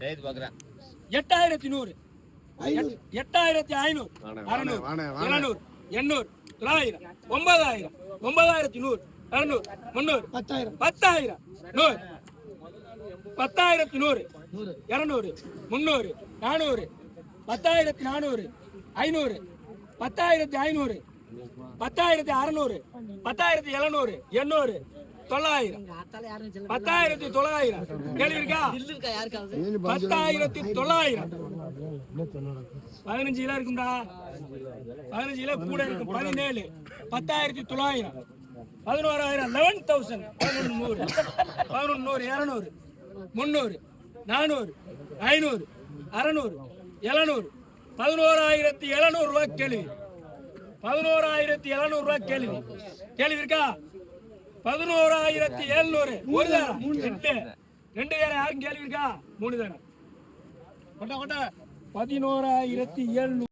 8100 8500 600 700 800 900 9000 9100 200 300 10000 10000 100 10100 200 300 400 10400 500 10500 10600 10700 800 900 10900 கேள்வி இருக்கா? 10900 15 கிலோ இருக்கும்டா, 15 கிலோ கூட இருக்கும். 17 10900 11000 11000 1100 200 300 400 500 600 700 11700 ரூபாய் கேள்வி. 11700 ரூபாய் கேள்வி. கேள்வி இருக்கா? 11700 ஒரு தாரம் ரெண்டு தாரம். யாரும் கேள்வி இருக்கா? 3 தாரம். 11700